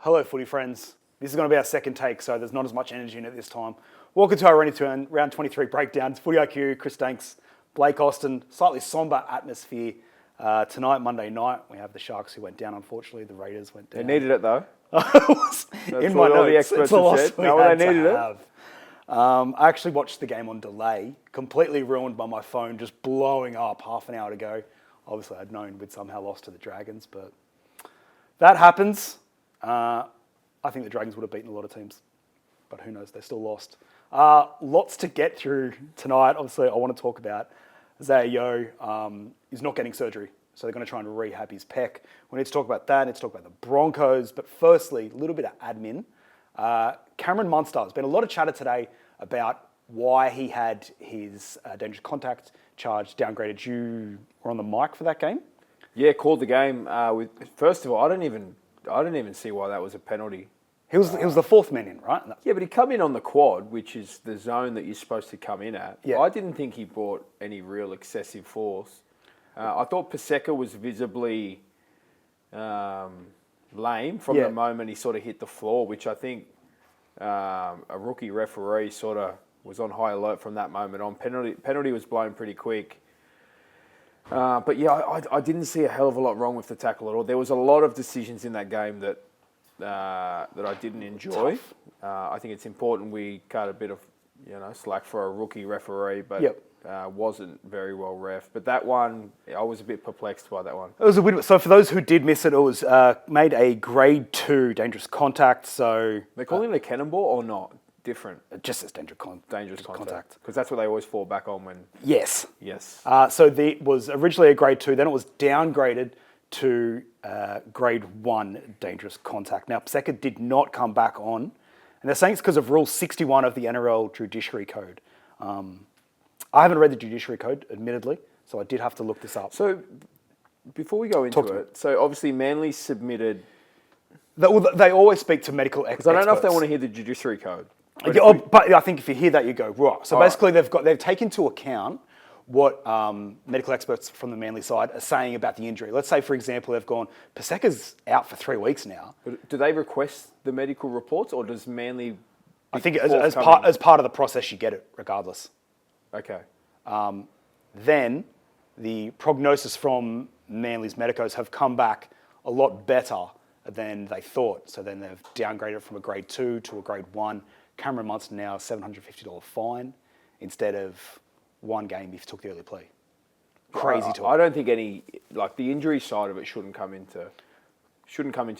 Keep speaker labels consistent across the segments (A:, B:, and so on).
A: Hello, footy friends. This is going to be our second take, so there's not as much energy in it this time. Welcome to our round 23 breakdown. It's Footy IQ, Chris Danks, Blake Austin. Slightly somber atmosphere tonight, Monday night. We have the Sharks who went down, unfortunately. The Raiders went down.
B: They needed it, though.
A: In my notes, it's a loss we had
B: they needed
A: to have. I actually watched the game on delay, completely ruined by my phone just blowing up half an hour to go. Obviously, I'd known we'd somehow lost to the Dragons, but that happens. I think the Dragons would have beaten a lot of teams, but who knows, they still lost. Lots to get through tonight. Obviously, I want to talk about Isaah Yeo is not getting surgery, so they're going to try and rehab his pec. We need to talk about that, we need to talk about the Broncos, but firstly, a little bit of admin. Cameron Munster, there's been a lot of chatter today about why he had his dangerous contact charge downgraded. You were on the mic for that game?
B: Yeah, called the game. First of all, I didn't even see why that was a penalty.
A: He was the fourth man in, right?
B: Yeah, but he come in on the quad, which is the zone that you're supposed to come in at.
A: Yeah.
B: I didn't think he brought any real excessive force. I thought Paseka was visibly lame from the moment he sort of hit the floor, which I think a rookie referee sort of was on high alert from that moment on. Penalty was blown pretty quick. But yeah, I didn't see a hell of a lot wrong with the tackle at all. There was a lot of decisions in that game that I didn't enjoy. I think it's important we cut a bit of slack for a rookie referee, but wasn't very well ref. But that one, I was a bit perplexed by that one.
A: It was a bit. So for those who did miss it, it was made a grade 2 dangerous contact. So
B: they're calling it a cannonball or not? Different.
A: Just as dangerous contact.
B: Because that's what they always fall back on when.
A: Yes.
B: So
A: it was originally a grade 2, then it was downgraded to grade 1 dangerous contact. Now, Paseka did not come back on, and they're saying it's because of Rule 61 of the NRL Judiciary Code. I haven't read the Judiciary Code, admittedly, so I did have to look this up.
B: So, before we go into it, so obviously Manly submitted.
A: They always speak to medical experts.
B: I don't know if they want to hear the Judiciary Code.
A: But I think if you hear that, you go, right. So basically, they've taken into account what medical experts from the Manly side are saying about the injury. Let's say, for example, they've gone, Paseka's out for 3 weeks now.
B: But do they request the medical reports, or does Manly?
A: I think as part of the process, you get it regardless.
B: Okay.
A: Then the prognosis from Manly's medicos have come back a lot better than they thought. So then they've downgraded from a grade 2 to a grade 1. Cameron Munster now a $750 fine instead of 1 game if he took the early plea. Crazy talk.
B: I don't think the injury side of it shouldn't come into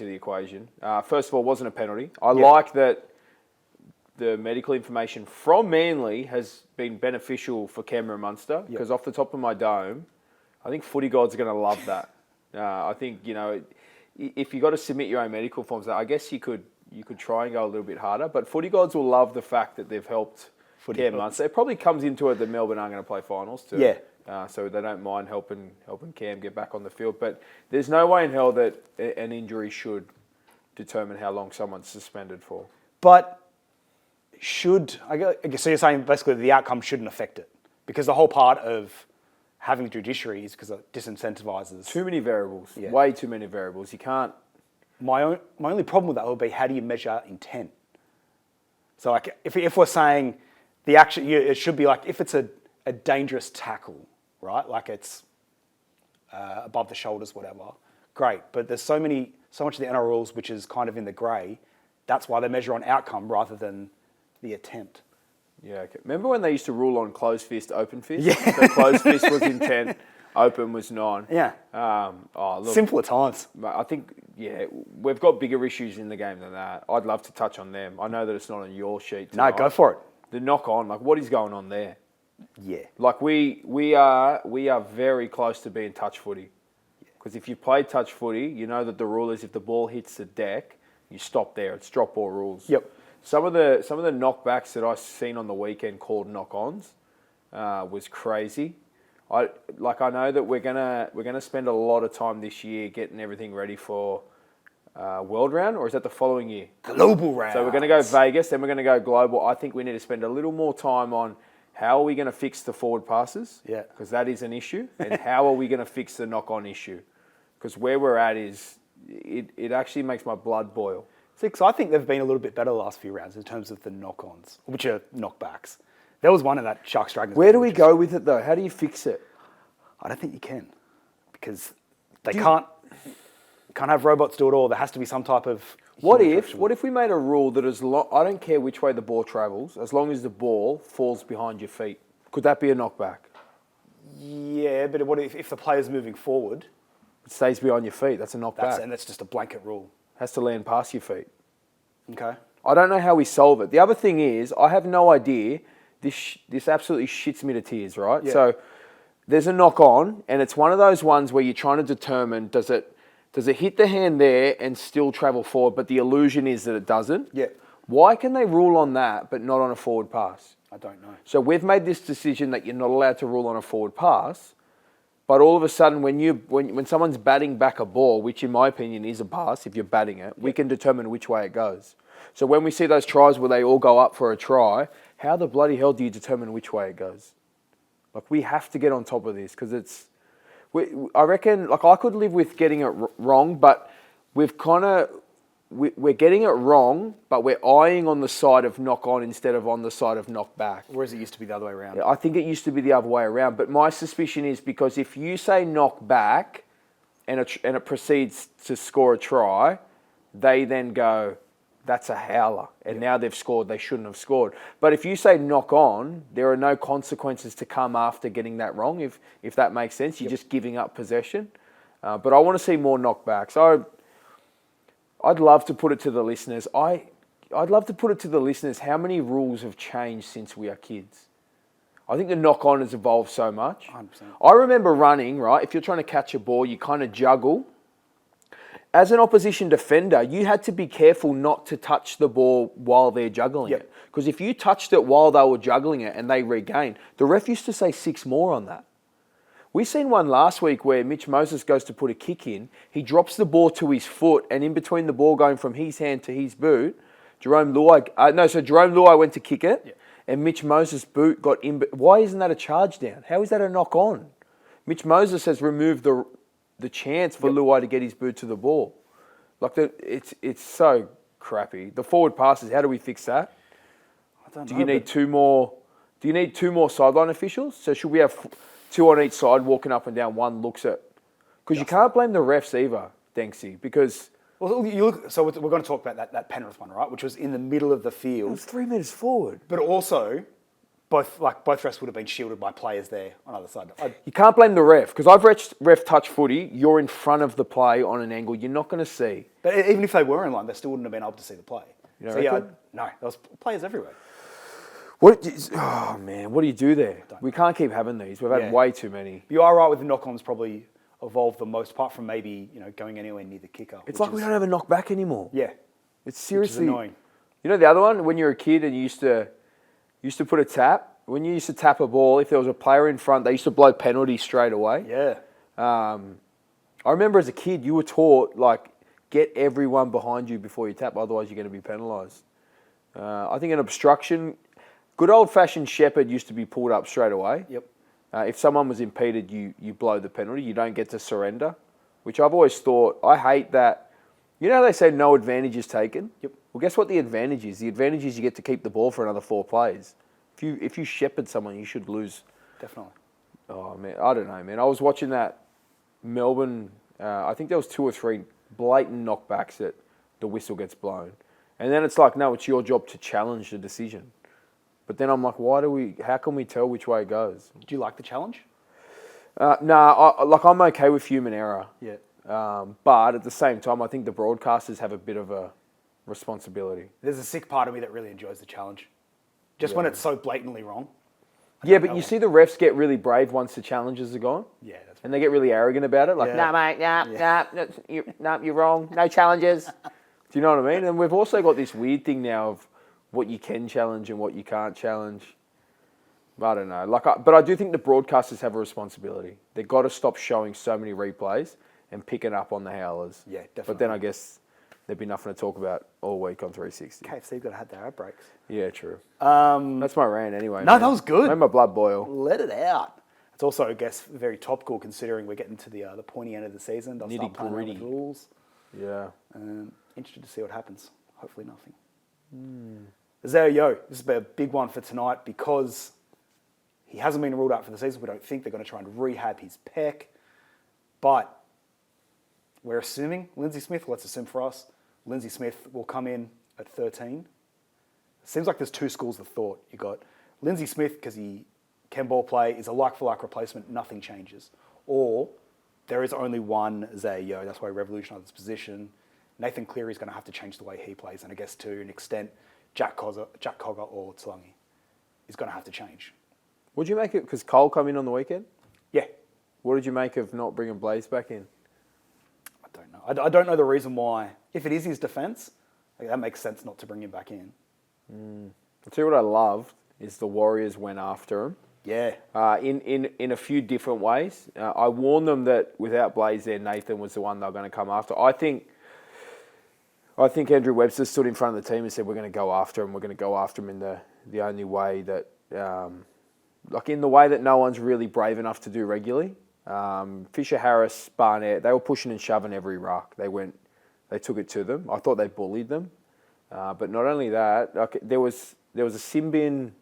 B: the equation. First of all, it wasn't a penalty. I like that the medical information from Manly has been beneficial for Cameron Munster because off the top of my dome, I think footy gods are going to love that. I think if you got to submit your own medical forms, I guess you could try and go a little bit harder. But footy gods will love the fact that they've helped Cam Munster. It probably comes into it that Melbourne aren't going to play finals too.
A: Yeah.
B: So they don't mind helping Cam get back on the field. But there's no way in hell that an injury should determine how long someone's suspended for.
A: But so you're saying basically the outcome shouldn't affect it because the whole part of having judiciary is because it disincentivizes.
B: Too many variables. Yeah. Way too many variables. You can't.
A: My only problem with that would be how do you measure intent? So like if we're saying the action, it should be like if it's a dangerous tackle, right? Like it's above the shoulders, whatever. Great, but there's so much of the NRL rules which is kind of in the grey. That's why they measure on outcome rather than the attempt.
B: Yeah. Okay. Remember when they used to rule on closed fist, open fist?
A: Yeah.
B: So closed fist was intent, open was non.
A: Yeah.
B: Look,
A: simpler times.
B: I think, we've got bigger issues in the game than that. I'd love to touch on them. I know that it's not on your sheet tonight.
A: No, go for it.
B: The knock-on, what is going on there?
A: Yeah.
B: We are very close to being touch footy. Because if you play touch footy, you know that the rule is if the ball hits the deck, you stop there. It's drop ball rules.
A: Yep.
B: Some of the knockbacks that I've seen on the weekend called knock-ons was crazy. I know that we're gonna spend a lot of time this year getting everything ready for World Round, or is that the following year?
A: Global Round.
B: So we're going to go Vegas, then we're going to go global. I think we need to spend a little more time on how are we going to fix the forward passes?
A: Yeah.
B: Because that is an issue. And how are we going to fix the knock-on issue? Because where we're at is, it actually makes my blood boil.
A: See, 'cause I think they've been a little bit better the last few rounds in terms of the knock-ons, which are knockbacks. There was one in that Sharks Dragons.
B: Where do we go with it though? How do you fix it?
A: I don't think you can, because they can't have robots do it all. There has to be some type of.
B: What if we made a rule that I don't care which way the ball travels, as long as the ball falls behind your feet? Could that be a knockback?
A: Yeah, but what if the player's moving forward?
B: It stays behind your feet. That's a knockback.
A: And that's just a blanket rule.
B: Has to land past your feet.
A: Okay.
B: I don't know how we solve it. The other thing is, I have no idea. This absolutely shits me to tears, right?
A: Yeah.
B: So there's a knock on, and it's one of those ones where you're trying to determine, does it hit the hand there and still travel forward, but the illusion is that it doesn't?
A: Yeah.
B: Why can they rule on that but not on a forward pass?
A: I don't know.
B: So we've made this decision that you're not allowed to rule on a forward pass, but all of a sudden when someone's batting back a ball, which in my opinion is a pass, if you're batting it, we can determine which way it goes. So when we see those tries where they all go up for a try, how the bloody hell do you determine which way it goes? Like, we have to get on top of this, because I reckon, like, I could live with getting it wrong, but we're getting it wrong, but we're eyeing on the side of knock on instead of on the side of knock back.
A: Whereas it used to be the other way around.
B: I think it used to be the other way around, but my suspicion is because if you say knock back and it proceeds to score a try, they then go, that's a howler, and now they've scored, they shouldn't have scored. But if you say knock on, there are no consequences to come after getting that wrong, if that makes sense. You're just giving up possession. But I want to see more knockbacks. I'd love to put it to the listeners. I'd love to put it to the listeners how many rules have changed since we are kids. I think the knock-on has evolved so much.
A: 100%.
B: I remember running, right? If you're trying to catch a ball, you kind of juggle. As an opposition defender, you had to be careful not to touch the ball while they're juggling it. Because if you touched it while they were juggling it and they regained, the ref used to say 6 more on that. We seen one last week where Mitch Moses goes to put a kick in. He drops the ball to his foot, and in between the ball going from his hand to his boot, Jerome Luai went to kick it, and Mitch Moses' boot got in. Why isn't that a charge down? How is that a knock on? Mitch Moses has removed the chance for Luai to get his boot to the ball. Like, it's so crappy. The forward passes, how do we fix that?
A: I don't know.
B: Do you need two more sideline officials? So should we have 2 on each side walking up and down? One looks at, because you can't blame the refs either, Denksy, because
A: so we're going to talk about that Penrith one, right? Which was in the middle of the field.
B: it was 3 meters forward.
A: But also, both refs would have been shielded by players there on either side.
B: You can't blame the ref, because I've ref touch footy. You're in front of the play on an angle you're not going to see.
A: But even if they were in line, they still wouldn't have been able to see the play.
B: You know,
A: no, there was players everywhere.
B: What do you do there? We can't keep having these. We've had way too many.
A: You are right with the knock-ons probably evolved the most, apart from maybe going anywhere near the kicker.
B: It's like we don't have a knock back anymore.
A: Yeah.
B: It's seriously
A: which is annoying.
B: You know the other one, when you were a kid and you used to put a tap, when you used to tap a ball, if there was a player in front, they used to blow penalty straight away.
A: Yeah.
B: I remember as a kid, you were taught, like, get everyone behind you before you tap, otherwise you're going to be penalised. I think an obstruction, good old-fashioned shepherd used to be pulled up straight away.
A: Yep.
B: If someone was impeded, you blow the penalty. You don't get to surrender, which I've always thought, I hate that. You know how they say no advantage is taken?
A: Yep.
B: Well, guess what the advantage is? The advantage is you get to keep the ball for another 4 plays. If you shepherd someone, you should lose.
A: Definitely.
B: Oh, man, I don't know, man. I was watching that Melbourne, I think there was 2 or 3 blatant knockbacks that the whistle gets blown. And then it's like, no, it's your job to challenge the decision. But then I'm like, how can we tell which way it goes?
A: Do you like the challenge?
B: I'm okay with human error.
A: Yeah.
B: But at the same time, I think the broadcasters have a bit of a responsibility.
A: There's a sick part of me that really enjoys the challenge. Just when it's so blatantly wrong.
B: Yeah, but you see the refs get really brave once the challenges are gone.
A: Yeah, that's
B: and they get really arrogant about it. Like,
A: Yeah.
B: nah, mate, you're wrong. No challenges. Do you know what I mean? And we've also got this weird thing now of what you can challenge and what you can't challenge. I don't know. But I do think the broadcasters have a responsibility. They've got to stop showing so many replays and picking up on the howlers.
A: Yeah, definitely.
B: But then I guess there'd be nothing to talk about all week on 360.
A: KFC got to have their ad breaks.
B: Yeah, true. That's my rant anyway.
A: No,
B: man.
A: that was good.
B: Made my blood boil.
A: Let it out. It's also, I guess, very topical considering we're getting to the pointy end of the season. They'll start playing around with rules.
B: Yeah.
A: Interested to see what happens. hopefully nothing. Isaah Yeo, this is a big one for tonight because he hasn't been ruled out for the season. We don't think they're going to try and rehab his pec. But we're assuming Lindsay Smith, let's assume for us, Lindsay Smith will come in at 13. It seems like there's two schools of thought. You got Lindsay Smith, because he can ball play, is a like-for-like replacement, nothing changes. Or there is only one Isaah Yeo, that's why he revolutionised his position. Nathan Cleary is going to have to change the way he plays, and I guess to an extent, Jack Cogger or Tlangi is going to have to change.
B: Would you make it, because Cole come in on the weekend?
A: Yeah.
B: What did you make of not bringing Blaze back in?
A: I don't know. I don't know the reason why. If it is his defence, that makes sense not to bring him back in.
B: I'll tell you what I loved is the Warriors went after him.
A: Yeah.
B: In a few different ways. I warned them that without Blaze there, Nathan was the one they were going to come after. I think Andrew Webster stood in front of the team and said, we're going to go after him. We're going to go after him in the only way that, in the way that no one's really brave enough to do regularly. Fisher, Harris, Barnett, they were pushing and shoving every ruck. They took it to them. I thought they bullied them. But not only that, there was a sin bin.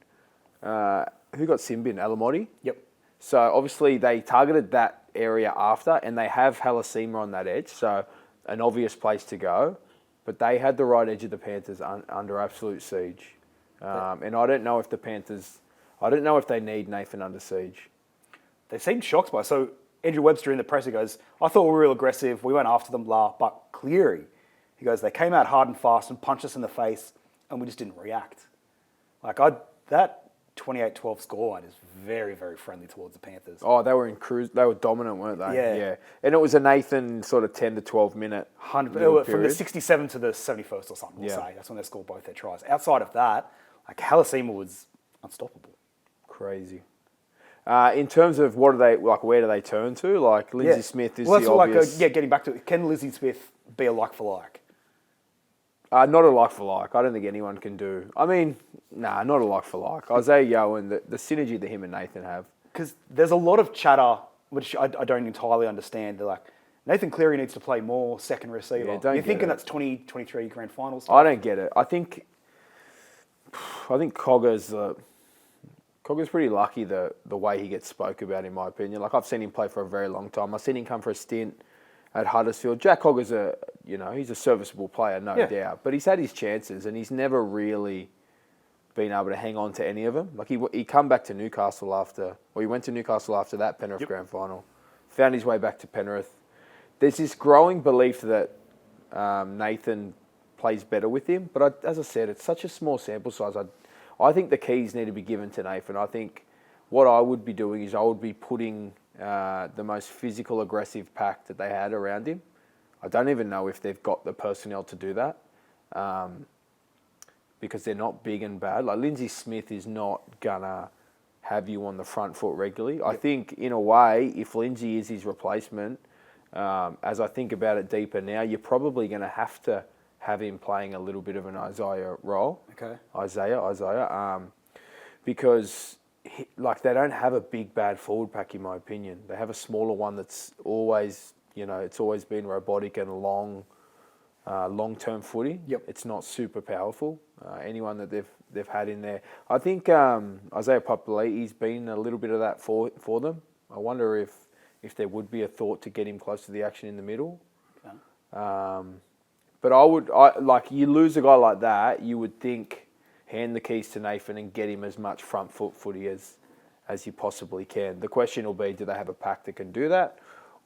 B: Who got sin bin? Alamotti?
A: Yep.
B: So obviously they targeted that area after, and they have Halasima on that edge, so an obvious place to go. But they had the right edge of the Panthers under absolute siege. And I don't know if the Panthers... I don't know if they need Nathan under siege.
A: They seemed shocked by it. So Andrew Webster in the press, he goes, I thought we were real aggressive. We went after them, but Cleary. He goes, they came out hard and fast and punched us in the face, and we just didn't react. That 28-12 scoreline is very, very friendly towards the Panthers.
B: Oh, they were in cruise. They were dominant, weren't they?
A: Yeah.
B: And it was a Nathan sort of 10 to 12 minute
A: 100 from the 67 to the 71st or something, we'll say. That's when they scored both their tries. Outside of that, Halasima was unstoppable.
B: Crazy. In terms of what do they where do they turn to? Lindsay Smith is the obvious.
A: Getting back to it, can Lindsay Smith be a like for like?
B: Not a like for like. I don't think anyone can do. Not a like for like. Isaah Yeo and the synergy that him and Nathan have.
A: Because there's a lot of chatter, which I don't entirely understand. They're like, Nathan Cleary needs to play more second receiver. You're thinking that's 2023 grand finals stuff?
B: I don't get it. I think Cogger's pretty lucky the way he gets spoke about, in my opinion. I've seen him play for a very long time. I've seen him come for a stint at Huddersfield. Jack Cogger's he's a serviceable player, no doubt. But he's had his chances and he's never really been able to hang on to any of them. He come back to Newcastle he went to Newcastle after that Penrith grand final. Found his way back to Penrith. There's this growing belief that Nathan plays better with him. But as I said, it's such a small sample size. I think the keys need to be given to Nathan. I think what I would be doing is I would be putting the most physical, aggressive pack that they had around him. I don't even know if they've got the personnel to do that because they're not big and bad. Lindsay Smith is not going to have you on the front foot regularly. I think, in a way, if Lindsay is his replacement, as I think about it deeper now, you're probably going to have him playing a little bit of an Isaiah role.
A: Okay.
B: Isaiah. Because they don't have a big bad forward pack, in my opinion. They have a smaller one that's always, it's always been robotic and long-term footy.
A: Yep.
B: It's not super powerful. Anyone that they've had in there. I think Isaiah Papali'i's been a little bit of that for them. I wonder if there would be a thought to get him close to the action in the middle. Okay. But you lose a guy like that, you would think, hand the keys to Nathan and get him as much front foot footy as you possibly can. The question will be, do they have a pack that can do that?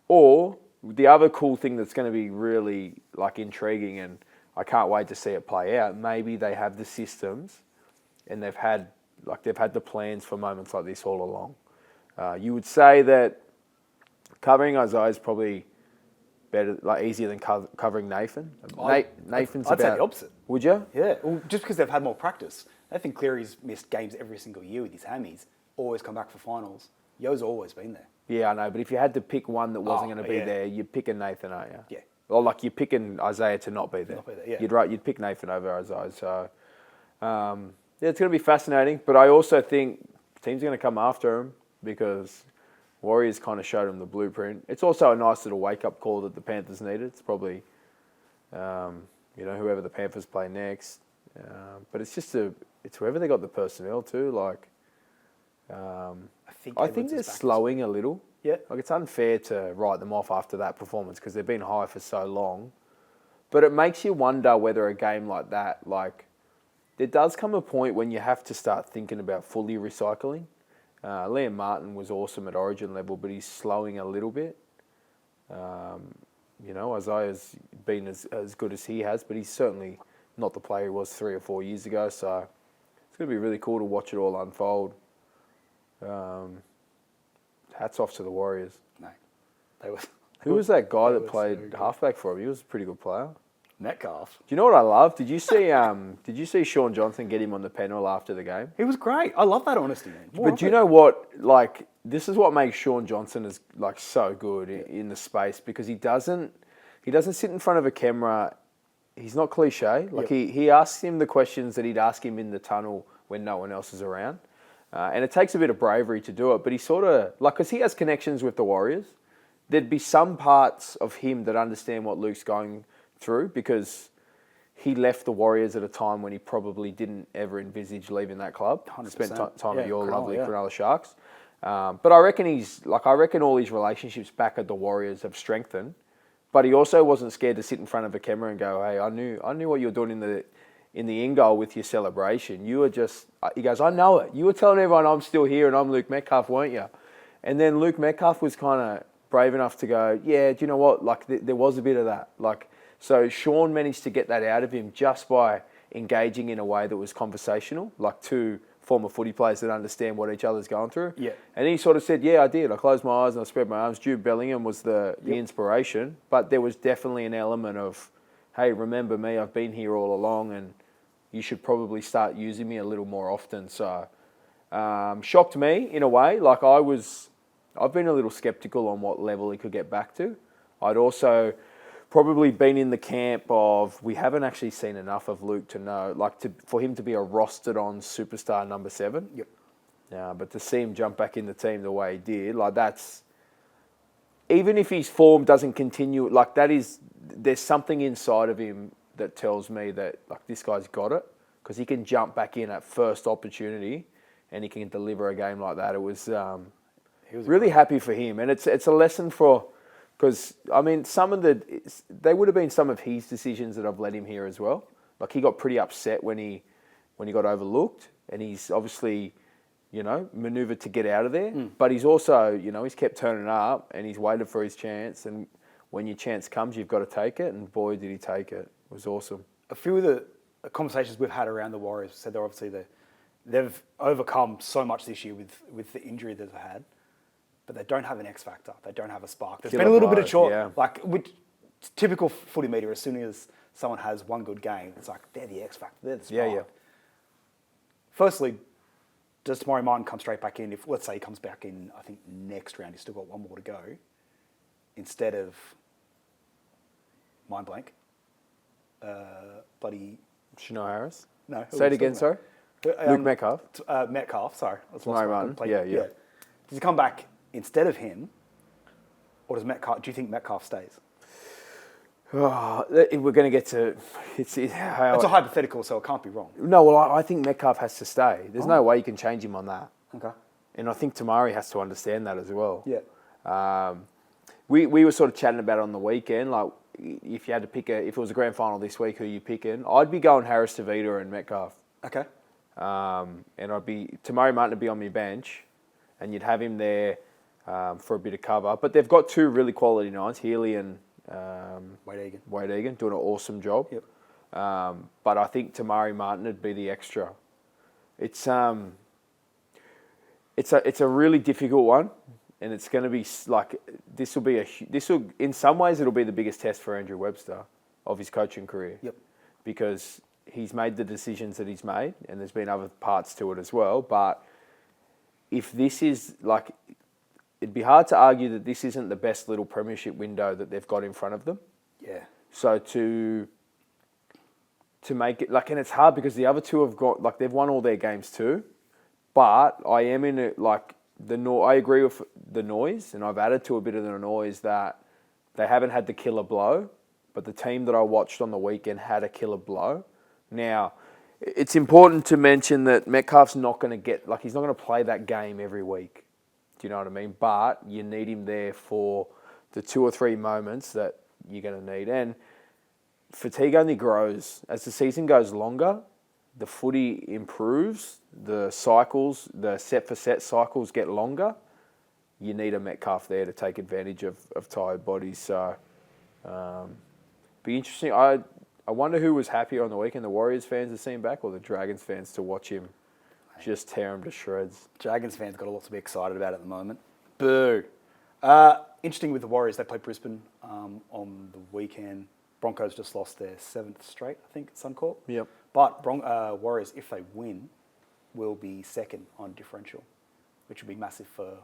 B: Or the other cool thing that's going to be really intriguing, and I can't wait to see it play out, maybe they have the systems and they've had the plans for moments like this all along. You would say that covering Isaiah is probably better, easier than covering Nathan. Nathan's
A: I'd say the opposite.
B: Would you?
A: Yeah, well, just because they've had more practice. Nathan Cleary's missed games every single year with his hammies. Always come back for finals. Yo's always been there.
B: Yeah, I know, but if you had to pick one that wasn't going to be there, you'd pick a Nathan, aren't you?
A: Yeah.
B: Or you're picking Isaiah to not be there.
A: Yeah.
B: You'd pick Nathan over Isaiah. So, it's going to be fascinating. But I also think the team's going to come after him because Warriors kind of showed him the blueprint. It's also a nice little wake-up call that the Panthers needed. It's probably whoever the Panthers play next. But it's just it's whoever they got the personnel to. Like, I think they're slowing a little.
A: Yeah.
B: Like, it's unfair to write them off after that performance because they've been high for so long. But it makes you wonder whether a game like that, like, there does come a point when you have to start thinking about fully recycling. Liam Martin was awesome at origin level, but he's slowing a little bit. Isaiah's been as good as he has, but he's certainly not the player he was 3 or 4 years ago. So it's going to be really cool to watch it all unfold. Hats off to the Warriors.
A: No, they were.
B: Who was that guy that played halfback for him? He was a pretty good player.
A: Metcalf.
B: Do you know what I love? Did you see Sean Johnson get him on the panel after the game?
A: He was great. I love that honesty, man.
B: But do you know what? Like, this is what makes Sean Johnson so good in the space, because he doesn't sit in front of a camera. He's not cliche. Like, he asks him the questions that he'd ask him in the tunnel when no one else is around. And it takes a bit of bravery to do it, but he sort of, like, because he has connections with the Warriors, there'd be some parts of him that understand what Luke's going through, because he left the Warriors at a time when he probably didn't ever envisage leaving that club.
A: 100%.
B: Spent time at your
A: Cronulla,
B: lovely Cronulla Sharks. But I reckon all his relationships back at the Warriors have strengthened. But he also wasn't scared to sit in front of a camera and go, "Hey, I knew what you were doing in the in goal with your celebration. You were just," he goes, "I know it. You were telling everyone I'm still here and I'm Luke Metcalf, weren't you?" And then Luke Metcalf was kind of brave enough to go, "Yeah, do you know what? Like, there was a bit of that." Like, so Sean managed to get that out of him just by engaging in a way that was conversational, like two former footy players that understand what each other's going through.
A: Yeah.
B: And he sort of said, "Yeah, I did. I closed my eyes and I spread my arms." Jude Bellingham was the inspiration, but there was definitely an element of, "Hey, remember me? I've been here all along, and you should probably start using me a little more often." So, shocked me in a way. Like, I've been a little skeptical on what level he could get back to. I'd also probably been in the camp of, we haven't actually seen enough of Luke to know, for him to be a rostered on superstar number 7.
A: Yep.
B: But to see him jump back in the team the way he did, like, that's, even if his form doesn't continue, like, there's something inside of him that tells me that, like, this guy's got it, because he can jump back in at first opportunity and he can deliver a game like that. It was, he was really happy for him, and it's a lesson for. Because, I mean, they would have been some of his decisions that have led him here as well. Like, he got pretty upset when he got overlooked, and he's obviously, manoeuvred to get out of there. But he's also, he's kept turning up, and he's waited for his chance. And when your chance comes, you've got to take it. And boy, did he take it. It was awesome.
A: A few of the conversations we've had around the Warriors said they've overcome so much this year with the injury that they've had. But they don't have an X factor. They don't have a spark. There's been a little bit of short, like with typical footy media. As soon as someone has one good game, it's like they're the X factor. They're the spark. Yeah. Firstly, does Tamari Martin come straight back in? If, let's say, he comes back in, I think next round, he's still got one more to go. Instead of mind blank, bloody
B: Shano Harris.
A: No.
B: Say it again. Sorry. Luke Metcalf.
A: Metcalf. Sorry.
B: Tamari Martin. Yeah.
A: Does he come back instead of him, or does Metcalf? Do you think Metcalf stays?
B: Oh, we're going to get to it's
A: a hypothetical, so it can't be wrong.
B: No, well, I think Metcalf has to stay. There's no way you can change him on that.
A: Okay.
B: And I think Tamari has to understand that as well.
A: Yeah.
B: We were sort of chatting about it on the weekend, like, if you had to pick if it was a grand final this week, who you picking? I'd be going Harris, Tavita, and Metcalf.
A: Okay.
B: And Tamari Martin would be on my bench, and you'd have him there for a bit of cover. But they've got two really quality nines, Healy and Wade Egan, doing an awesome job.
A: Yep.
B: But I think Tamari Martin would be the extra. It's a really difficult one, and it's going to be like this will in some ways it'll be the biggest test for Andrew Webster of his coaching career.
A: Yep.
B: Because he's made the decisions that he's made, and there's been other parts to it as well. But if this is like, it'd be hard to argue that this isn't the best little premiership window that they've got in front of them.
A: Yeah. So
B: to make it like, and it's hard because the other two have got, like, they've won all their games too. But I am in it, like, I agree with the noise, and I've added to a bit of the noise that they haven't had the killer blow, but the team that I watched on the weekend had a killer blow. Now, it's important to mention that Metcalf's not going to he's not going to play that game every week. Do you know what I mean? But you need him there for the 2 or 3 moments that you're going to need. And fatigue only grows. As the season goes longer, the footy improves, the set-for-set cycles get longer. You need a Metcalf there to take advantage of tired bodies. So, be interesting. I wonder who was happier on the weekend, the Warriors fans to see him back or the Dragons fans to watch him just tear him to shreds.
A: Dragons fans got a lot to be excited about at the moment. Boo. Interesting with the Warriors, they played Brisbane on the weekend. Broncos just lost their 7th straight, I think, at Suncorp.
B: Yep.
A: But Warriors, if they win, will be second on differential, which would be massive for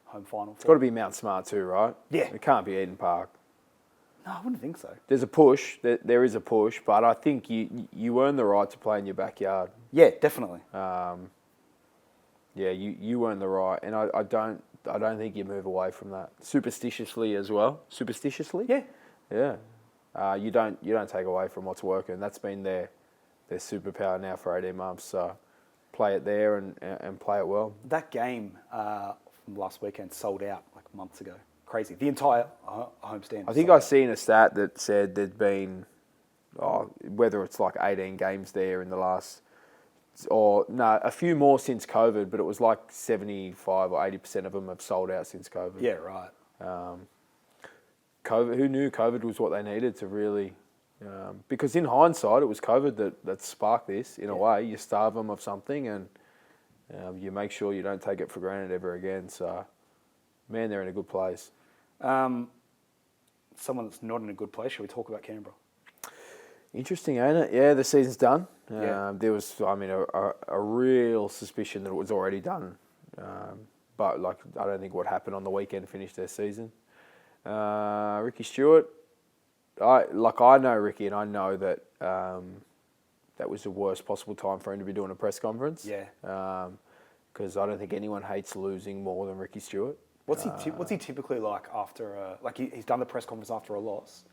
A: home final.
B: It's got to be Mount Smart too, right?
A: Yeah.
B: It can't be Eden Park.
A: No, I wouldn't think so.
B: There's a push. There is a push, but I think you earn the right to play in your backyard.
A: Yeah, definitely.
B: You earn the right, and I don't think you move away from that superstitiously as well. Superstitiously, yeah. You don't take away from what's working. That's been their superpower now for 18 months. So play it there and play it well.
A: That game from last weekend sold out like months ago. Crazy. The entire homestand.
B: I think I seen a stat that said there'd been, whether it's like 18 games there in the last, a few more since COVID, but it was like 75 or 80% of them have sold out since COVID.
A: Yeah, right.
B: COVID. Who knew COVID was what they needed to really? Because in hindsight, it was COVID that sparked this. In a way, you starve them of something, and you make sure you don't take it for granted ever again. So, man, they're in a good place.
A: Someone that's not in a good place. Shall we talk about Canberra?
B: Interesting, ain't it? Yeah, the season's done.
A: Yeah.
B: There was, a real suspicion that it was already done. But I don't think what happened on the weekend finished their season. Ricky Stuart, I know Ricky, and I know that that was the worst possible time for him to be doing a press conference.
A: Yeah.
B: Because I don't think anyone hates losing more than Ricky Stuart.
A: What's he typically like after he's done the press conference after a loss?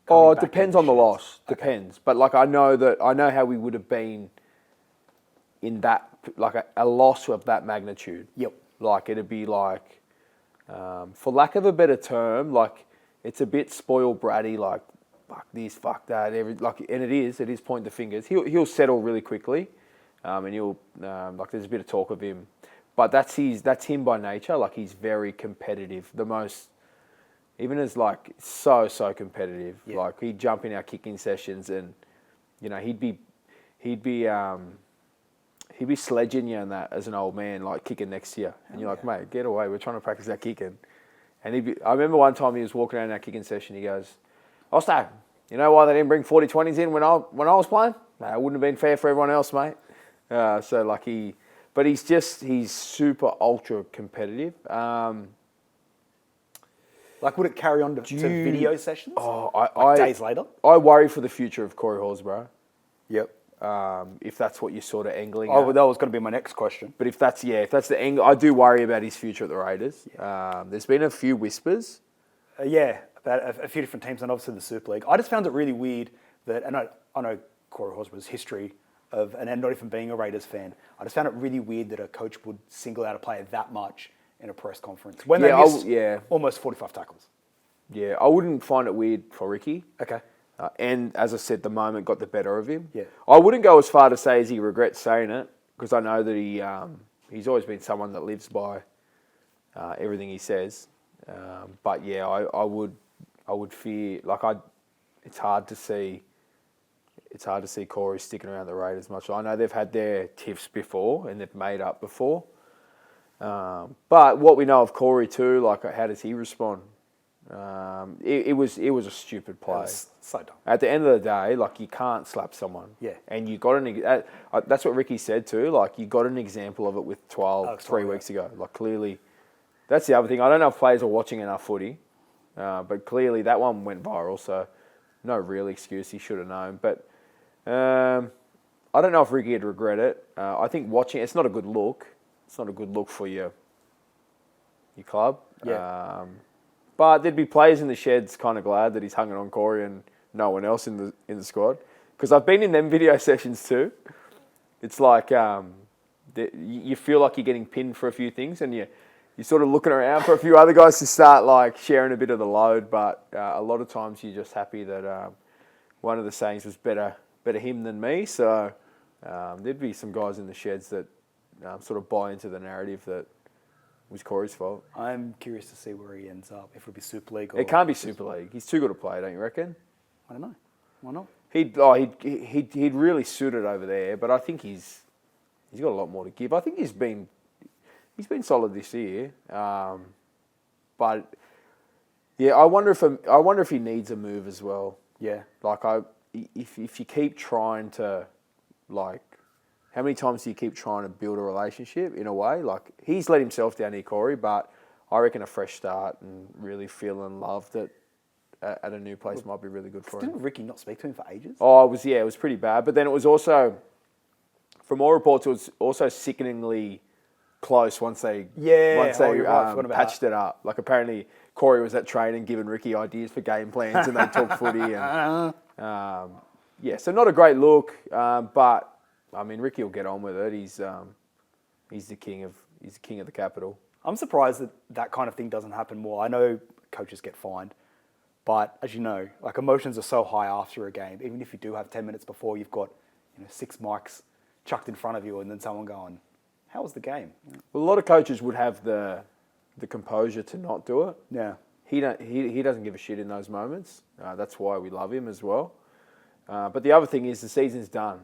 B: It depends on the loss. Okay. Depends. But I know how we would have been in that, a loss of that magnitude.
A: Yep.
B: It'd be for lack of a better term, it's a bit spoiled bratty, fuck this, fuck that, and it is pointing the fingers. He'll settle really quickly, and he'll there's a bit of talk of him, but that's him by nature. He's very competitive. The most, even as so competitive.
A: Yeah.
B: He'd jump in our kicking sessions, and he'd be sledging you in that as an old man, kicking next to you, and you're mate, get away. We're trying to practice that kicking. And I remember one time he was walking around our kicking session. He goes, "Osto, you know why they didn't bring 40-20s in when I was playing? No, it wouldn't have been fair for everyone else, mate." But he's super ultra competitive.
A: Would it carry on to video sessions? Days later?
B: I worry for the future of Corey Horsburgh.
A: Yep.
B: If that's what you're sort of angling at.
A: Well, that was going to be my next question.
B: But if that's the angle, I do worry about his future at the Raiders. Yeah. There's been a few whispers.
A: About a few different teams, and obviously the Super League. I just found it really weird that, and I know Corey Horsburgh's history of, and not even being a Raiders fan, I just found it really weird that a coach would single out a player that much in a press conference when they missed almost 45 tackles.
B: Yeah, I wouldn't find it weird for Ricky.
A: Okay.
B: And as I said, the moment got the better of him.
A: Yeah.
B: I wouldn't go as far to say as he regrets saying it, because I know that he's always been someone that lives by everything he says. But yeah, I would fear it's hard to see Corey sticking around the Raiders much. I know they've had their tiffs before and they've made up before. But what we know of Corey too, how does he respond? It was a stupid play.
A: So dumb.
B: At the end of the day, you can't slap someone.
A: Yeah.
B: And you got that's what Ricky said too. You got an example of it with 3 weeks ago. Clearly, that's the other thing. I don't know if players are watching enough footy, but clearly that one went viral. So no real excuse. He should have known. But I don't know if Ricky would regret it. I think watching it's not a good look. It's not a good look for your club.
A: Yeah.
B: But there'd be players in the sheds kind of glad that he's hung it on Corey and no one else in the squad. Because I've been in them video sessions too. It's like you feel like you're getting pinned for a few things, and you're sort of looking around for a few other guys to start like sharing a bit of the load. But a lot of times you're just happy that one of the sayings was better him than me. So there'd be some guys in the sheds that sort of buy into the narrative that it was Corey's fault.
A: I'm curious to see where he ends up. If it'll be Super League or...
B: It can't be Super League. He's too good a player, don't you reckon?
A: I don't know. Why not?
B: He'd really suited over there, but I think he's got a lot more to give. I think he's been solid this year. But yeah, I wonder if he needs a move as well.
A: Yeah.
B: Like if you keep trying to, like, how many times do you keep trying to build a relationship in a way? Like, he's let himself down here, Corey, but I reckon a fresh start and really feeling loved at a new place might be really good for him.
A: Didn't Ricky not speak to him for ages?
B: Oh, it was pretty bad. But then it was also, from all reports, it was also sickeningly close once they patched it up. Like, apparently Corey was at training giving Ricky ideas for game plans, and they talked footy. And so not a great look, but I mean, Ricky will get on with it. He's the king of the capital.
A: I'm surprised that kind of thing doesn't happen more. I know coaches get fined, but as you know, like, emotions are so high after a game. Even if you do have 10 minutes before, you've got 6 mics chucked in front of you, and then someone going, "How was the game?"
B: Well, a lot of coaches would have the composure to not do it.
A: Yeah.
B: He doesn't give a shit in those moments. That's why we love him as well. But the other thing is the season's done,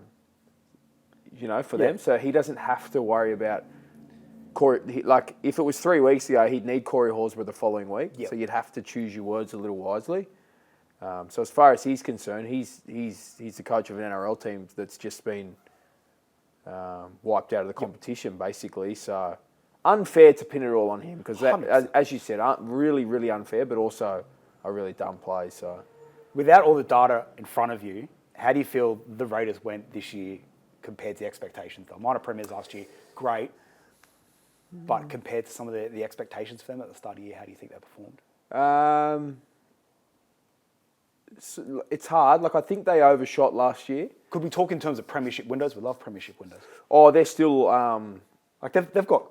B: for them. So he doesn't have to worry about Corey. Like, if it was 3 weeks ago, he'd need Corey Horsburgh the following week. Yep. So you'd have to choose your words a little wisely. So as far as he's concerned, he's the coach of an NRL team that's just been wiped out of the competition, basically. So unfair to pin it all on him, because as you said, really, really unfair, but also a really dumb play. So,
A: without all the data in front of you, how do you feel the Raiders went this year compared to the expectations? They minor premiers last year, great, but compared to some of the expectations for them at the start of the year, how do you think they performed?
B: It's hard. Like, I think they overshot last year.
A: Could we talk in terms of premiership windows? We love premiership windows.
B: Oh, they're still...
A: like, they've got...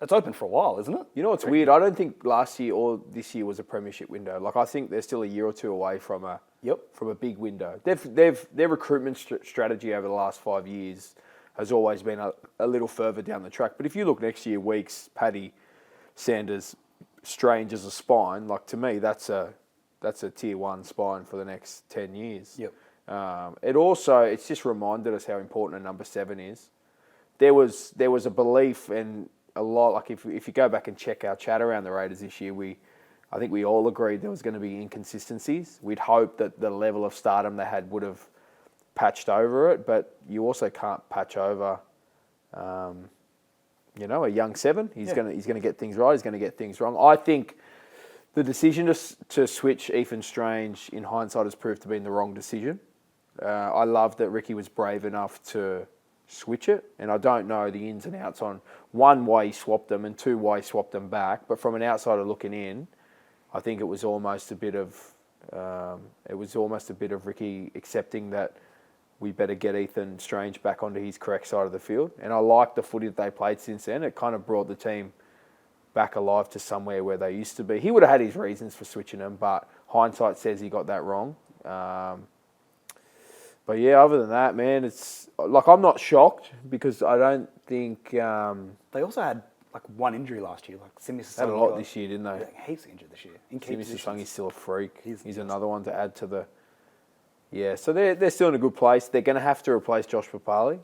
A: It's open for a while, isn't it?
B: You know what's weird? I don't think last year or this year was a premiership window. Like, I think they're still a year or two away from a big window. Their recruitment strategy over the last 5 years has always been a little further down the track. But if you look next year, Weeks, Paddy, Sanders, Strange as a spine, like, to me, that's a tier 1 spine for the next 10 years.
A: Yep.
B: It's just reminded us how important a number 7 is. There was a belief and a lot, like, if you go back and check our chat around the Raiders this year, I think we all agreed there was going to be inconsistencies. We'd hoped that the level of stardom they had would have patched over it, but you also can't patch over, a young 7. He's going to get things right. He's going to get things wrong. I think the decision to switch Ethan Strange in hindsight has proved to be the wrong decision. I love that Ricky was brave enough to switch it, and I don't know the ins and outs on, 1, why he swapped them, and 2, why he swapped them back. But from an outsider looking in, I think it was almost a bit of Ricky accepting that we better get Ethan Strange back onto his correct side of the field. And I like the footy that they played since then. It kind of brought the team back alive to somewhere where they used to be. He would have had his reasons for switching them, but hindsight says he got that wrong. But yeah, other than that, man, it's like, I'm not shocked, because I don't think...
A: They also had like 1 injury last year. Like, Simi Sasangi
B: had a lot this year, didn't they?
A: Heaps injured this year.
B: Simi Sasangi's still a freak. He's another one to add to the... Yeah, so they're still in a good place. They're going to have to replace Josh Papali'i,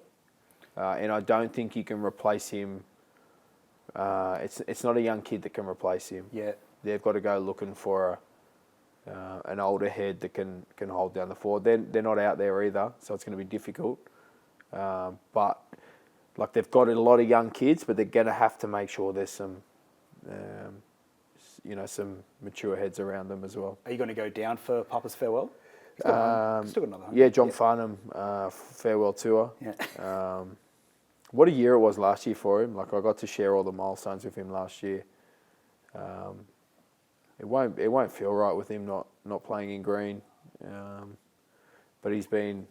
B: and I don't think you can replace him. It's not a young kid that can replace him.
A: Yeah,
B: they've got to go looking for an older head that can hold down the forward. They're not out there either, so it's going to be difficult. But like, they've got a lot of young kids, but they're going to have to make sure there's some mature heads around them as well.
A: Are you going to go down for Papa's farewell? Still got another home.
B: Yeah, John Farnham farewell tour.
A: Yeah.
B: What a year it was last year for him. Like, I got to share all the milestones with him last year. It won't feel right with him not playing in green. but he's been.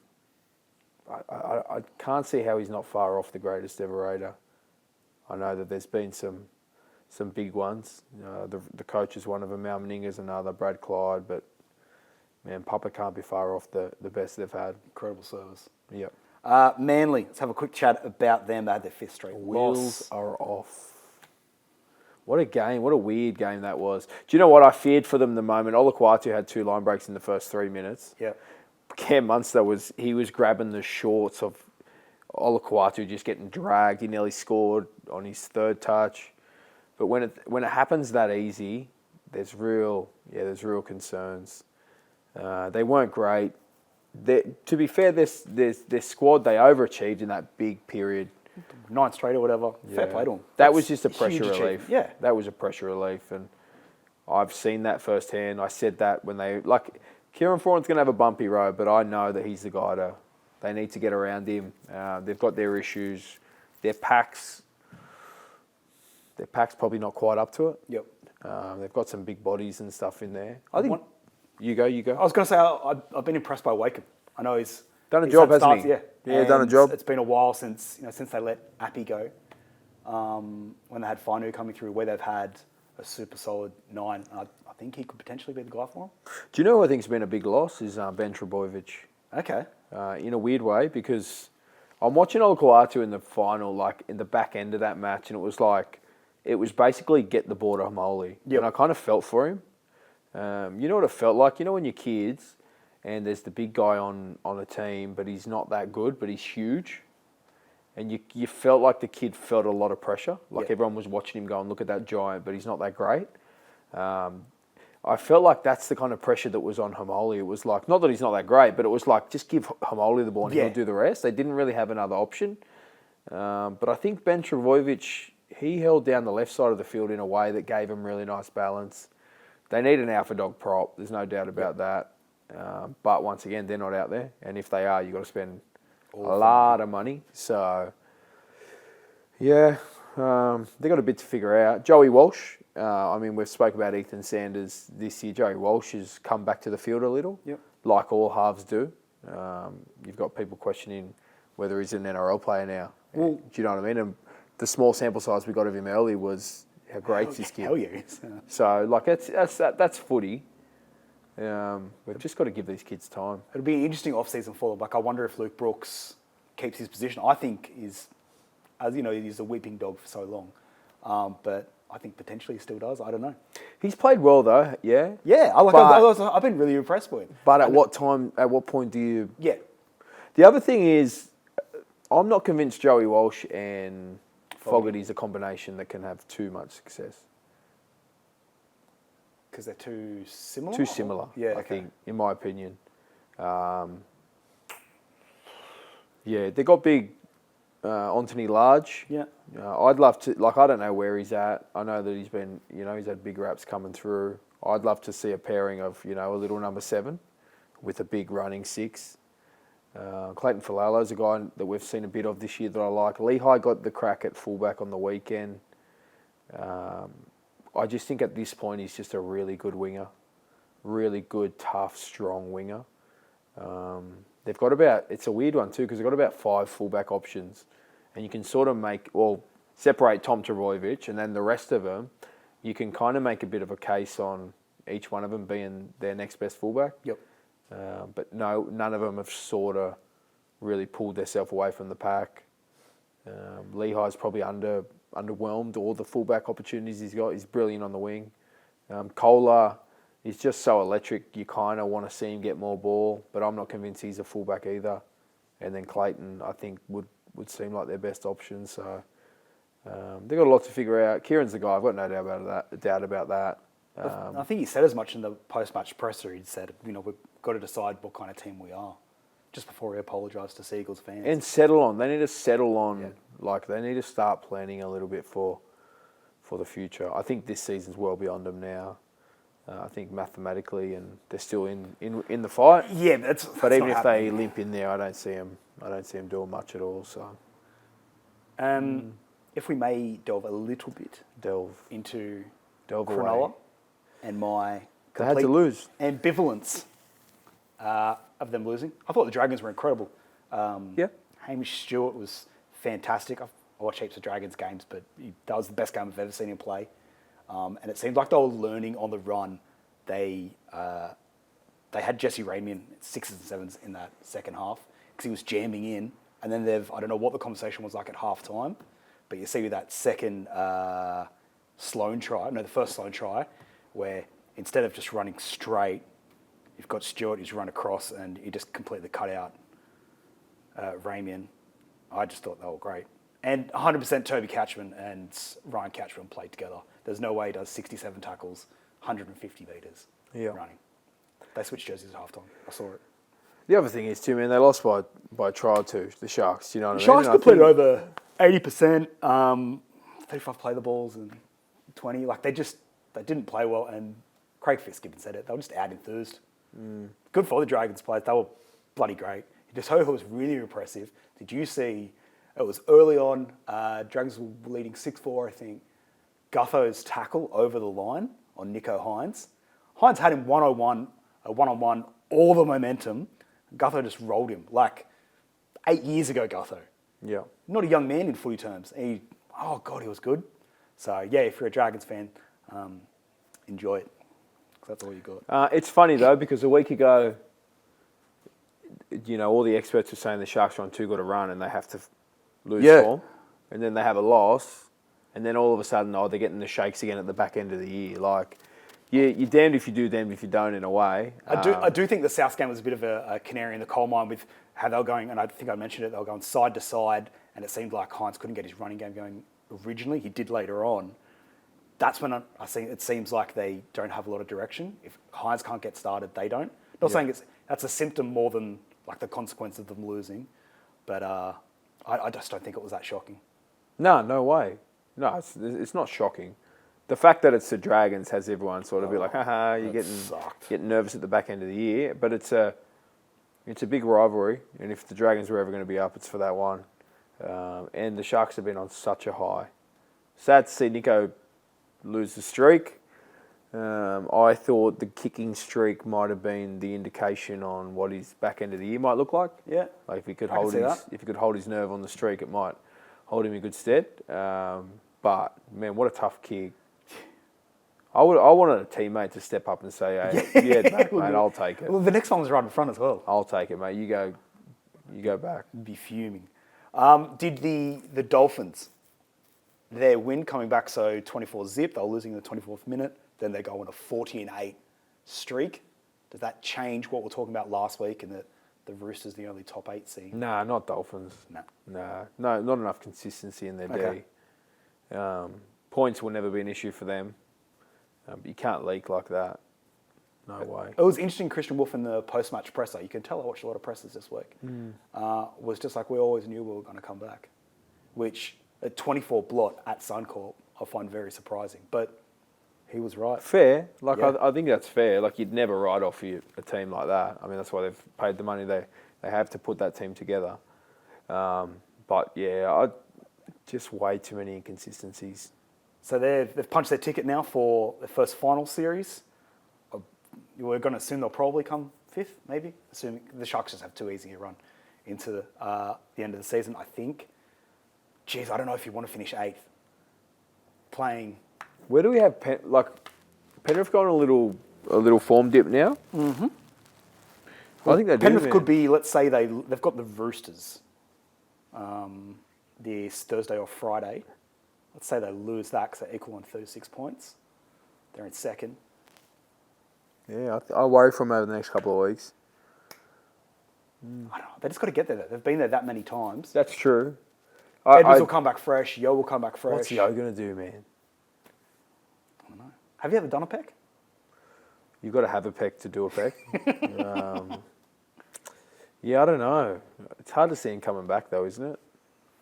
B: I can't see how he's not far off the greatest ever Raider. I know that there's been some big ones. The coach is one of them. Mal Meninga's another. Brad Clyde, but man, Papa can't be far off the best they've had.
A: Incredible service.
B: Yep.
A: Manly, let's have a quick chat about them. They had their fifth straight
B: Wheels
A: loss.
B: are off. What a game. What a weird game that was. Do you know what I feared for them the moment? Olukwatu had 2 line breaks in the first 3 minutes.
A: Yeah.
B: Cam Munster was grabbing the shorts of Olukwatu, just getting dragged. He nearly scored on his 3rd touch. But when it happens that easy, there's real concerns. They weren't great. To be fair, their squad, they overachieved in that big period.
A: 9 straight or whatever. Fair play to them.
B: That was just a pressure
A: huge
B: relief.
A: achievement. Yeah.
B: That was a pressure relief. And I've seen that firsthand. I said that when Kieran Foran's going to have a bumpy road, but I know that he's the guy they need to get around him. They've got their issues. Their pack's probably not quite up to it.
A: Yep.
B: They've got some big bodies and stuff in there. I think you go.
A: I was going to say I've been impressed by Wakeham. I know he's
B: done a job, hasn't he?
A: Yeah,
B: done a job.
A: It's been a while since they let Appy go. When they had Fainu coming through, where they've had a super solid 9. I think he could potentially be the guy for them.
B: Do you know who I think's been a big loss is Ben Trbojevic.
A: Okay.
B: In a weird way, because I'm watching Olukwatu in the final, like in the back end of that match, and it was basically get the ball to Hamoli.
A: Yep.
B: And I kind of felt for him. You know what it felt like? You know when you're kids and there's the big guy on a team, but he's not that good, but he's huge. And you felt like the kid felt a lot of pressure. Like everyone was watching him go and look at that giant, but he's not that great. I felt like that's the kind of pressure that was on Hamoli. It was like, not that he's not that great, but it was like, just give Hamoli the ball and he'll do the rest. They didn't really have another option. But I think Ben Trbojevic, he held down the left side of the field in a way that gave him really nice balance. They need an alpha dog prop. There's no doubt about that. But once again, they're not out there. And if they are, you've got to spend a lot of money. So, yeah, they've got a bit to figure out. Joey Walsh, we've spoke about Ethan Sanders this year. Joey Walsh has come back to the field a little, like all halves do. You've got people questioning whether he's an NRL player now. Well, do you know what I mean? And the small sample size we got of him early was how great's this kid.
A: Hell yeah.
B: So, that's footy. We've just got to give these kids time.
A: It'll be an interesting off-season for them. Like, I wonder if Luke Brooks keeps his position. I think he's a whipping dog for so long. But I think potentially he still does. I don't know.
B: He's played well though, yeah?
A: Yeah, I've been really impressed with him.
B: But at what point do you...
A: Yeah.
B: The other thing is, I'm not convinced Joey Walsh and Fogarty's a combination that can have too much success.
A: Because they're too similar?
B: Too similar, I think, in my opinion. They got big Anthony Large. Yeah. I'd love to, I don't know where he's at. I know that he's been, he's had big raps coming through. I'd love to see a pairing of, a little number 7 with a big running 6. Clayton Falalo's a guy that we've seen a bit of this year that I like. Lehigh got the crack at fullback on the weekend. I just think at this point he's just a really good winger. Really good, tough, strong winger. They've got it's a weird one too, because they've got about 5 fullback options. And you can sort of separate Tom Trbojevic, and then the rest of them, you can kind of make a bit of a case on each one of them being their next best fullback. Yep. But no, none of them have sort of really pulled themselves away from the pack. Lehigh's probably underwhelmed all the fullback opportunities he's got. He's brilliant on the wing. Kohler is just so electric. You kind of want to see him get more ball, but I'm not convinced he's a fullback either. And then Clayton, I think, would seem like their best option. So they've got a lot to figure out. Kieran's the guy. I've got no doubt about that.
A: I think he said as much in the post-match presser. He said, we've got to decide what kind of team we are, just before he apologised to Seagulls fans.
B: And settle on. They need to settle on. Yeah. They need to start planning a little bit for the future. I think this season's well beyond them now. I think mathematically, and they're still in the fight.
A: Yeah,
B: but even if they limp in there, I don't see them doing much at all. So,
A: if we may delve a little bit into Cronulla and my
B: they had to lose
A: ambivalence. of them losing. I thought the Dragons were incredible.
B: Yeah.
A: Hamish Stewart was fantastic. I watched heaps of Dragons games, but that was the best game I've ever seen him play. And it seemed like they were learning on the run. They had Jesse Ramian 6s and 7s in that second half because he was jamming in. And then I don't know what the conversation was like at half time, but you see that second the first Sloan try, where instead of just running straight, you've got Stewart who's run across and he just completely cut out Ramian. I just thought they were great. And 100% Toby Couchman and Ryan Couchman played together. There's no way he does 67 tackles, 150 metres running. They switched jerseys at halftime. I saw it.
B: The other thing is too, man, they lost by a try or two, the Sharks. You know what I mean?
A: Sharks completed over 80%, 35 play the balls and 20. Like they didn't play well. And Craig Fitzgibbon said it. They were just out enthused. Good for the Dragons players. They were bloody great. DeSoto was really impressive. Did you see? It was early on. Dragons were leading 6-4, I think. Gutho's tackle over the line on Nico Hines. Hines had him one-on-one, all the momentum. Gutho just rolled him like 8 years ago, Gutho.
B: Yeah.
A: Not a young man in footy terms. He was good. So, yeah, if you're a Dragons fan, enjoy it. That's all you got.
B: It's funny, though, because a week ago, you know, all the experts were saying the Sharks are on too good a run and they have to lose form. And then they have a loss. And then all of a sudden, they're getting the shakes again at the back end of the year. Like, you're damned if you do, damned if you don't, in a way.
A: I do think the South game was a bit of a canary in the coal mine with how they were going, and I think I mentioned it, they were going side to side, and it seemed like Hines couldn't get his running game going originally. He did later on. That's when it seems like they don't have a lot of direction. If Hines can't get started, they don't. Not saying that's a symptom more than like the consequence of them losing, but I just don't think it was that shocking.
B: No way. No, it's not shocking. The fact that it's the Dragons has everyone sort of be like, haha, you're getting nervous at the back end of the year. But it's a big rivalry, and if the Dragons were ever going to be up, it's for that one. And the Sharks have been on such a high. Sad to see Nico lose the streak. I thought the kicking streak might have been the indication on what his back end of the year might look like.
A: Yeah.
B: Like if he could hold his nerve on the streak, it might hold him in good stead. But man, what a tough kick. I wanted a teammate to step up and say, "Hey, you head back, mate. I'll take it."
A: Well, the next one was right in front as well.
B: I'll take it, mate. You go back.
A: Be fuming. Did the Dolphins, their win coming back, so 24 zip, they were losing in the 24th minute, then they go on a 40-8 streak. Does that change what we were talking about last week and that the Roosters the only top 8 seed?
B: Nah, not Dolphins. No, not enough consistency in their D. Points will never be an issue for them. But you can't leak like that. No way. It
A: was interesting, Christian Wolf in the post-match presser. You can tell I watched a lot of pressers this week. Was just like, we always knew we were going to come back. Which, at 24 blot at Suncorp, I find very surprising. But he was right.
B: Fair. I think that's fair. Like, you'd never write off a team like that. I mean, that's why they've paid the money they have to put that team together. But, yeah, just way too many inconsistencies.
A: So they've punched their ticket now for the first final series. We're going to assume they'll probably come 5th, maybe. Assuming the Sharks just have too easy a run into the end of the season, I think. Geez, I don't know if you want to finish 8th. Playing.
B: Where do we have Penrith gone a little form dip now? Mm-hmm. I think they do.
A: Penrith could be. Let's say they've got the Roosters. This Thursday or Friday. Let's say they lose that because they're equal on 36 points. They're in second.
B: Yeah, I worry for them over the next couple of weeks.
A: I don't know. They just got to get there. They've been there that many times.
B: That's true.
A: Edwards will come back fresh. Yeo will come back fresh.
B: What's Yeo going to do, man?
A: I don't know. Have you ever done a peck?
B: You've got to have a peck to do a peck. Yeah, I don't know. It's hard to see him coming back, though, isn't it?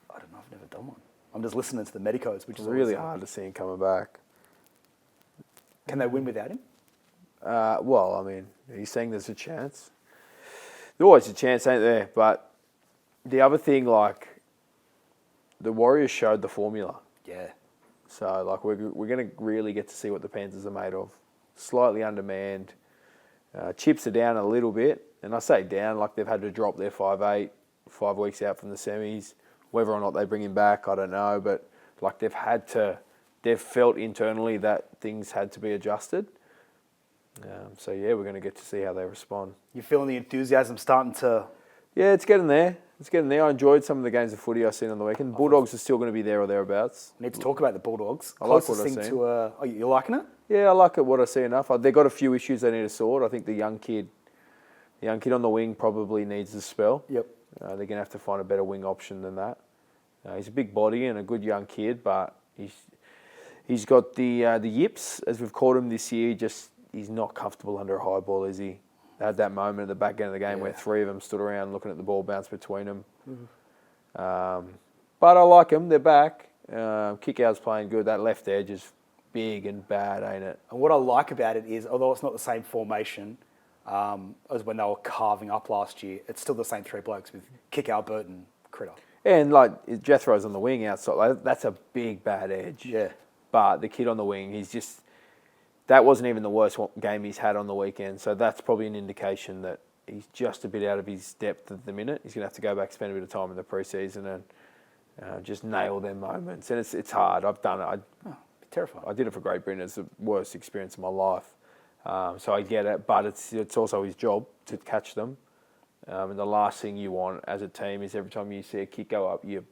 A: I don't know. I've never done one. I'm just listening to the medicos, which is
B: really hard to see him coming back.
A: Can they win without him?
B: Well, I mean, he's saying there's a chance. There's always a chance, ain't there? But the other thing, like, the Warriors showed the formula.
A: Yeah.
B: So, like, we're going to really get to see what the Panthers are made of. Slightly undermanned. Chips are down a little bit. and I say down, like they've had to drop their 5'8", 5 weeks out from the semis. Whether or not they bring him back, I don't know. But like they've felt internally that things had to be adjusted. So yeah, we're going to get to see how they respond.
A: You're feeling the enthusiasm starting to...
B: Yeah, it's getting there. I enjoyed some of the games of footy I've seen on the weekend. Bulldogs are still going to be there or thereabouts.
A: Need to talk about the Bulldogs.
B: I like what I've seen.
A: You're liking it?
B: Yeah, I like what I see enough. They've got a few issues they need to sort. I think the young kid on the wing probably needs a spell.
A: Yep.
B: They're going to have to find a better wing option than that. He's a big body and a good young kid, but he's got the yips, as we've called him this year. Just he's not comfortable under a high ball, is he? They had that moment at the back end of the game where 3 of them stood around looking at the ball bounce between them. Mm-hmm. But I like them. They're back. Kick-out's playing good. That left edge is big and bad, ain't it?
A: And what I like about it is, although it's not the same formation as when they were carving up last year, it's still the same 3 blokes with Kick-out, Burton, Critter.
B: And like Jethro's on the wing outside. Like, that's a big, bad edge.
A: Yeah.
B: But the kid on the wing, that wasn't even the worst game he's had on the weekend. So that's probably an indication that he's just a bit out of his depth at the minute. He's going to have to go back, spend a bit of time in the preseason and just nail their moments. And it's hard. I've done it.
A: Terrifying.
B: I did it for Great Britain. It's the worst experience of my life. So I get it. But it's also his job to catch them. And the last thing you want as a team is every time you see a kick go up, you're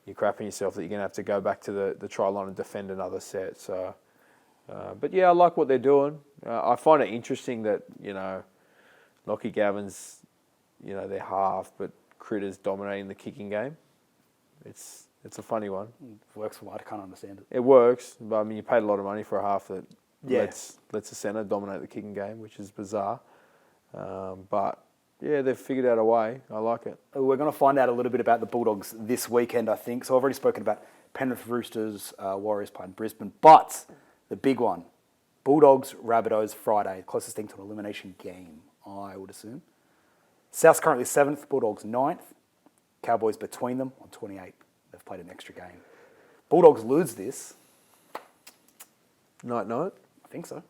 B: crapping yourself that you're going to have to go back to the try line and defend another set. So, but yeah, I like what they're doing. I find it interesting that, Lockie Gavin's, they're half, but Critter's dominating the kicking game. It's a funny one.
A: It works for me. I can't understand it.
B: It works, but I mean, you paid a lot of money for a half that
A: Yeah.
B: lets a centre dominate the kicking game, which is bizarre. But yeah, they've figured out a way. I like it.
A: We're going to find out a little bit about the Bulldogs this weekend, I think. So I've already spoken about Penrith Roosters, Warriors playing Brisbane. But the big one, Bulldogs, Rabbitohs, Friday. Closest thing to an elimination game, I would assume. South's currently 7th, Bulldogs 9th. Cowboys between them on 28th. They've played an extra game. Bulldogs lose this.
B: Night.
A: I think so.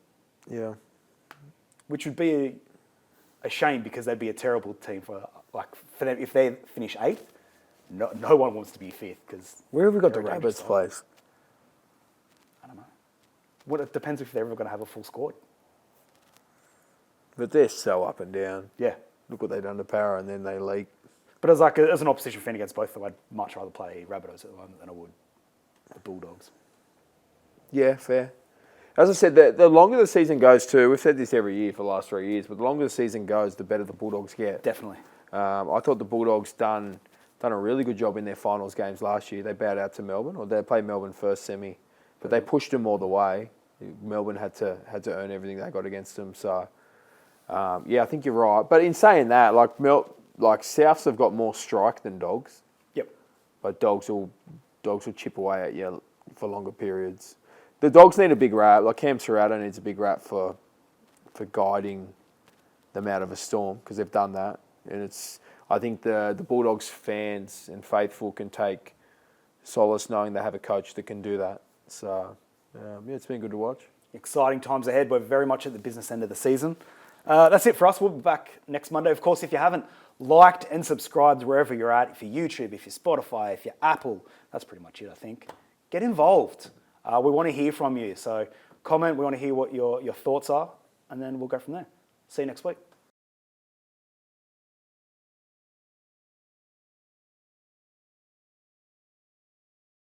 B: Yeah.
A: Which would be a shame because they'd be a terrible team for them. If they finish 8th, no one wants to be 5th because...
B: Where have we got the Rabbits place?
A: I don't know. Well, it depends if they're ever going to have a full squad.
B: But they're so up and down.
A: Yeah.
B: Look what they've done to Power and then they leak.
A: But as an opposition fan against both of them, I'd much rather play Rabbitohs at the moment than I would the Bulldogs.
B: Yeah, fair. As I said, the longer the season goes too, we've said this every year for the last 3 years, but the longer the season goes, the better the Bulldogs get.
A: Definitely.
B: I thought the Bulldogs done a really good job in their finals games last year. They bowed out to Melbourne, or they played Melbourne first semi, but they pushed them all the way. Melbourne had to earn everything they got against them. So, yeah, I think you're right. But in saying that, like Souths have got more strike than Dogs.
A: Yep.
B: But Dogs will chip away at you for longer periods. The Dogs need a big rap. Like Cam Serrato needs a big rap for guiding them out of a storm because they've done that. And I think the Bulldogs fans and faithful can take solace knowing they have a coach that can do that. So, yeah, it's been good to watch.
A: Exciting times ahead. We're very much at the business end of the season. That's it for us. We'll be back next Monday. Of course, if you haven't liked and subscribed wherever you're at, if you're YouTube, if you're Spotify, if you're Apple, that's pretty much it, I think. Get involved. We want to hear from you. So comment. We want to hear what your thoughts are, and then we'll go from there. See you next week.